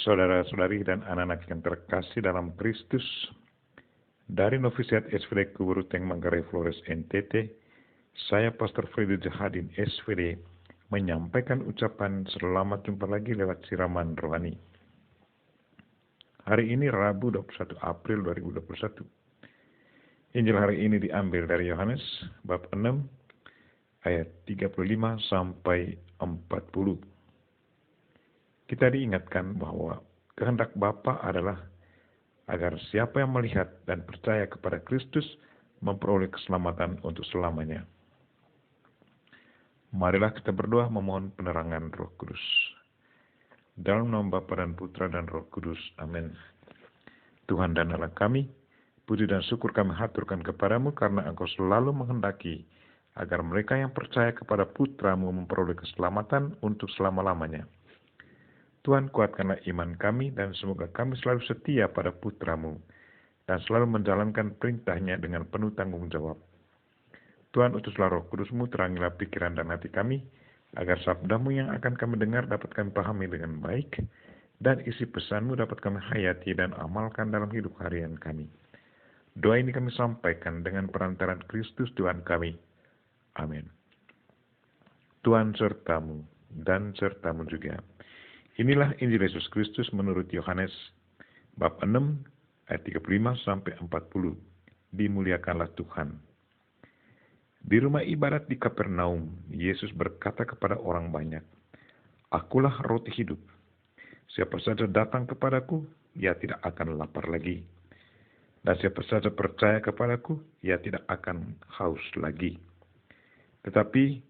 Saudara-saudari dan anak-anak yang terkasih dalam Kristus, dari Novisiat SVD Kuburuteng Manggarai Flores NTT, saya Pastor Freddy Jahadin SVD menyampaikan ucapan selamat jumpa lagi lewat siraman rohani. Hari ini Rabu 21 April 2021. Injil hari ini diambil dari Yohanes bab 6 ayat 35 sampai 40. Kita diingatkan bahwa kehendak Bapa adalah agar siapa yang melihat dan percaya kepada Kristus memperoleh keselamatan untuk selamanya. Marilah kita berdoa memohon penerangan Roh Kudus. Dalam nama Bapa dan Putra dan Roh Kudus. Amin. Tuhan dan Allah kami, puji dan syukur kami haturkan kepadamu karena Engkau selalu menghendaki agar mereka yang percaya kepada Putramu memperoleh keselamatan untuk selama-lamanya. Tuhan, kuatkanlah iman kami dan semoga kami selalu setia pada Putramu dan selalu menjalankan perintahnya dengan penuh tanggung jawab. Tuhan, utuslah Roh Kudus-Mu, terangilah pikiran dan hati kami, agar sabda-Mu yang akan kami dengar dapat kami pahami dengan baik, dan isi pesan-Mu dapat kami hayati dan amalkan dalam hidup harian kami. Doa ini kami sampaikan dengan perantaran Kristus Tuhan kami. Amin. Tuhan sertamu dan sertamu juga. Inilah Injil Yesus Kristus menurut Yohanes bab 6 ayat 35 sampai 40. Dimuliakanlah Tuhan. Di rumah ibadat di Kapernaum, Yesus berkata kepada orang banyak, "Akulah roti hidup. Siapa saja datang kepadaku, ia tidak akan lapar lagi. Dan siapa saja percaya kepadaku, ia tidak akan haus lagi. Tetapi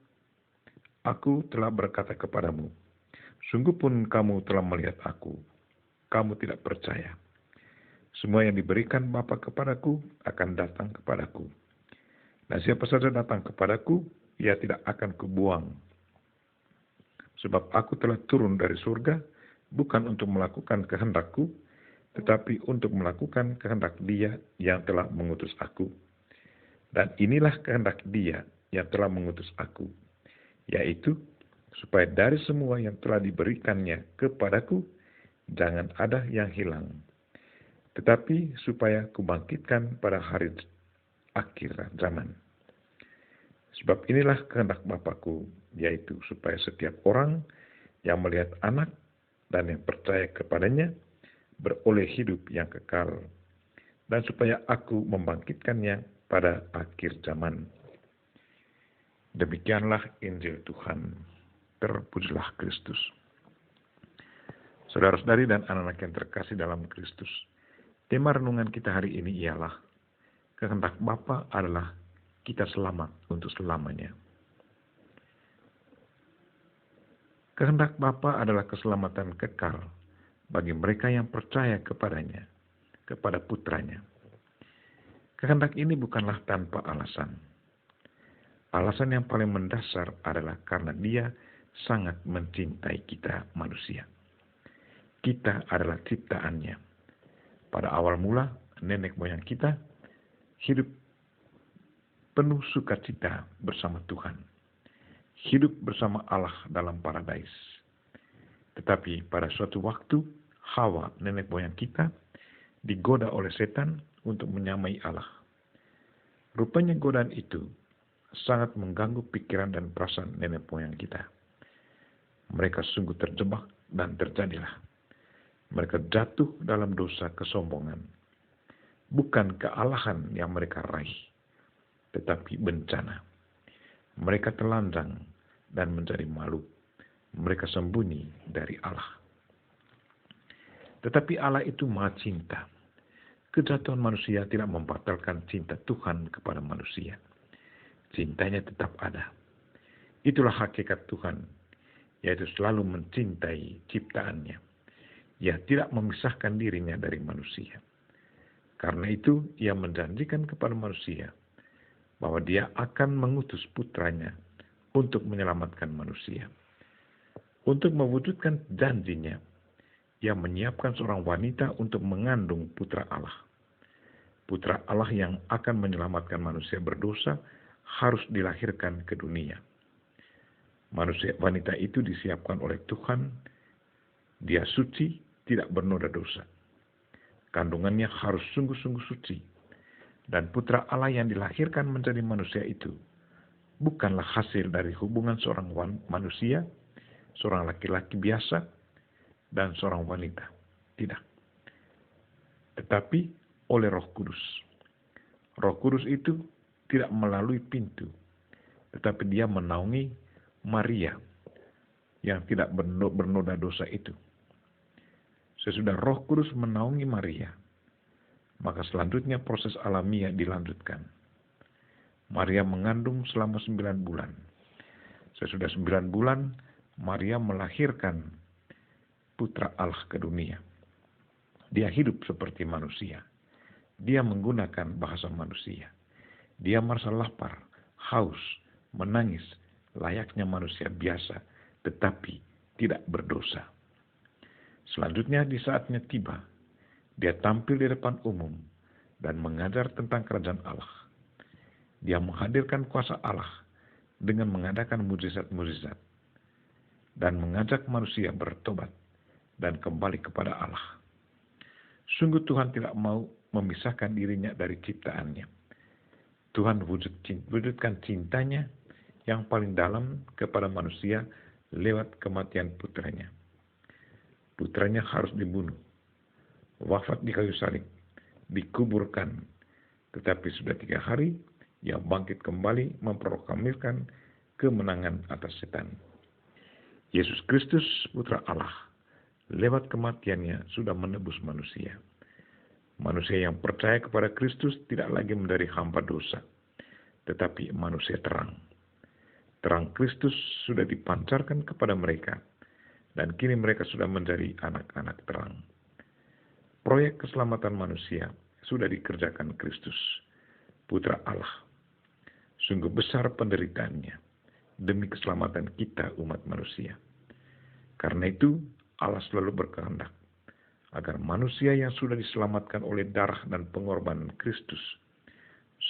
aku telah berkata kepadamu, sungguh pun kamu telah melihat aku, kamu tidak percaya. Semua yang diberikan Bapa kepadaku akan datang kepadaku. Dan siapa saja datang kepadaku, ia tidak akan kubuang. Sebab aku telah turun dari surga, bukan untuk melakukan kehendakku, tetapi untuk melakukan kehendak Dia yang telah mengutus aku. Dan inilah kehendak Dia yang telah mengutus aku, yaitu supaya dari semua yang telah diberikannya kepadaku, jangan ada yang hilang. Tetapi supaya kubangkitkan pada hari akhir zaman. Sebab inilah kehendak Bapa-Ku, yaitu supaya setiap orang yang melihat Anak dan yang percaya kepadanya beroleh hidup yang kekal, dan supaya Aku membangkitkannya pada akhir zaman." Demikianlah Injil Tuhan. Terpujilah Kristus. Saudara-saudari dan anak-anak yang terkasih dalam Kristus, tema renungan kita hari ini ialah kehendak Bapa adalah kita selamat untuk selamanya. Kehendak Bapa adalah keselamatan kekal bagi mereka yang percaya kepadanya, kepada Putranya. Kehendak ini bukanlah tanpa alasan. Alasan yang paling mendasar adalah karena Dia sangat mencintai kita manusia. Kita adalah ciptaannya. Pada awal mula, nenek moyang kita hidup penuh sukacita bersama Tuhan. Hidup bersama Allah dalam paradais. Tetapi pada suatu waktu, Hawa, nenek moyang kita, digoda oleh setan untuk menyamai Allah. Rupanya godaan itu sangat mengganggu pikiran dan perasaan nenek moyang kita. Mereka sungguh terjebak dan terjadilah. Mereka jatuh dalam dosa kesombongan. Bukan kealahan yang mereka raih, tetapi bencana. Mereka telanjang dan menjadi malu. Mereka sembunyi dari Allah. Tetapi Allah itu Maha Cinta. Kejatuhan manusia tidak membatalkan cinta Tuhan kepada manusia. Cintanya tetap ada. Itulah hakikat Tuhan, yaitu selalu mencintai ciptaannya. Ia tidak memisahkan dirinya dari manusia. Karena itu, Ia menjanjikan kepada manusia bahwa Dia akan mengutus putranya untuk menyelamatkan manusia. Untuk mewujudkan janjinya, Ia menyiapkan seorang wanita untuk mengandung putra Allah. Putra Allah yang akan menyelamatkan manusia berdosa harus dilahirkan ke dunia. Manusia wanita itu disiapkan oleh Tuhan. Dia suci, tidak bernoda dosa. Kandungannya harus sungguh-sungguh suci. Dan putra Allah yang dilahirkan menjadi manusia itu bukanlah hasil dari hubungan seorang manusia, seorang laki-laki biasa, dan seorang wanita. Tidak. Tetapi oleh Roh Kudus. Roh Kudus itu tidak melalui pintu, tetapi dia menaungi Maria yang tidak bernoda dosa itu. Sesudah Roh Kudus menaungi Maria, maka selanjutnya proses alamiah dilanjutkan. Maria mengandung selama 9 bulan. Sesudah 9 bulan, Maria melahirkan putra Allah ke dunia. Dia hidup seperti manusia. Dia menggunakan bahasa manusia. Dia merasa lapar, haus, menangis, layaknya manusia biasa, tetapi tidak berdosa. Selanjutnya di saatnya tiba, dia tampil di depan umum dan mengajar tentang kerajaan Allah. Dia menghadirkan kuasa Allah dengan mengadakan mukjizat-mukjizat dan mengajak manusia bertobat dan kembali kepada Allah. Sungguh Tuhan tidak mau memisahkan dirinya dari ciptaannya. Tuhan wujudkan cintanya yang paling dalam kepada manusia lewat kematian putranya. Putranya harus dibunuh, wafat di kayu salib, dikuburkan. Tetapi sudah 3 hari, ia bangkit kembali memproklamirkan kemenangan atas setan. Yesus Kristus, putra Allah, lewat kematiannya sudah menebus manusia. Manusia yang percaya kepada Kristus tidak lagi menjadi hamba dosa, tetapi manusia terang. Terang Kristus sudah dipancarkan kepada mereka, dan kini mereka sudah menjadi anak-anak terang. Proyek keselamatan manusia sudah dikerjakan Kristus, putra Allah. Sungguh besar penderitaannya demi keselamatan kita umat manusia. Karena itu Allah selalu berkehendak agar manusia yang sudah diselamatkan oleh darah dan pengorbanan Kristus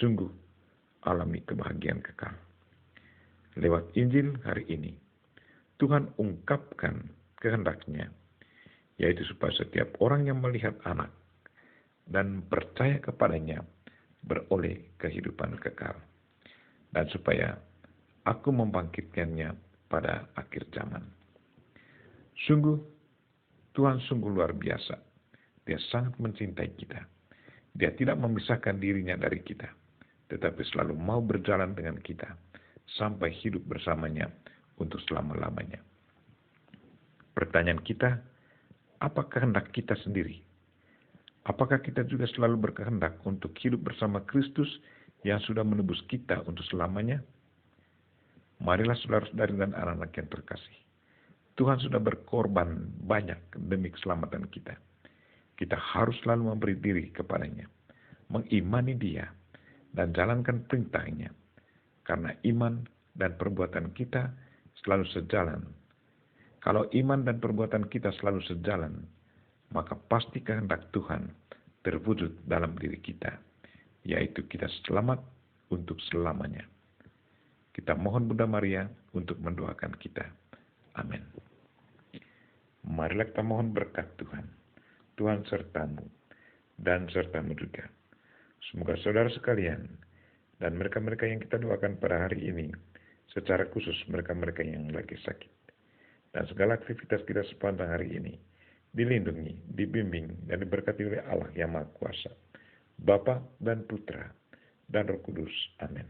sungguh alami kebahagiaan kekal. Lewat Injil hari ini, Tuhan ungkapkan kehendaknya, yaitu supaya setiap orang yang melihat anak dan percaya kepadanya beroleh kehidupan kekal. Dan supaya aku membangkitkannya pada akhir zaman. Sungguh, Tuhan sungguh luar biasa. Dia sangat mencintai kita. Dia tidak memisahkan dirinya dari kita, tetapi selalu mau berjalan dengan kita sampai hidup bersamanya untuk selama-lamanya. Pertanyaan kita, apakah kehendak kita sendiri? Apakah kita juga selalu berkehendak untuk hidup bersama Kristus yang sudah menebus kita untuk selamanya? Marilah saudara-saudari dan anak-anak yang terkasih. Tuhan sudah berkorban banyak demi keselamatan kita. Kita harus selalu memberi diri kepadanya, mengimani Dia, dan jalankan perintahnya. Karena iman dan perbuatan kita selalu sejalan. Kalau iman dan perbuatan kita selalu sejalan, maka pasti kehendak Tuhan terwujud dalam diri kita, yaitu kita selamat untuk selamanya. Kita mohon Bunda Maria untuk mendoakan kita. Amin. Marilah kita mohon berkat Tuhan. Tuhan sertamu dan sertamu juga. Semoga saudara sekalian dan mereka-mereka yang kita doakan pada hari ini, secara khusus mereka-mereka yang lagi sakit, dan segala aktivitas kita sepanjang hari ini dilindungi, dibimbing, dan diberkati oleh Allah yang Maha Kuasa, Bapa dan Putra dan Roh Kudus. Amin.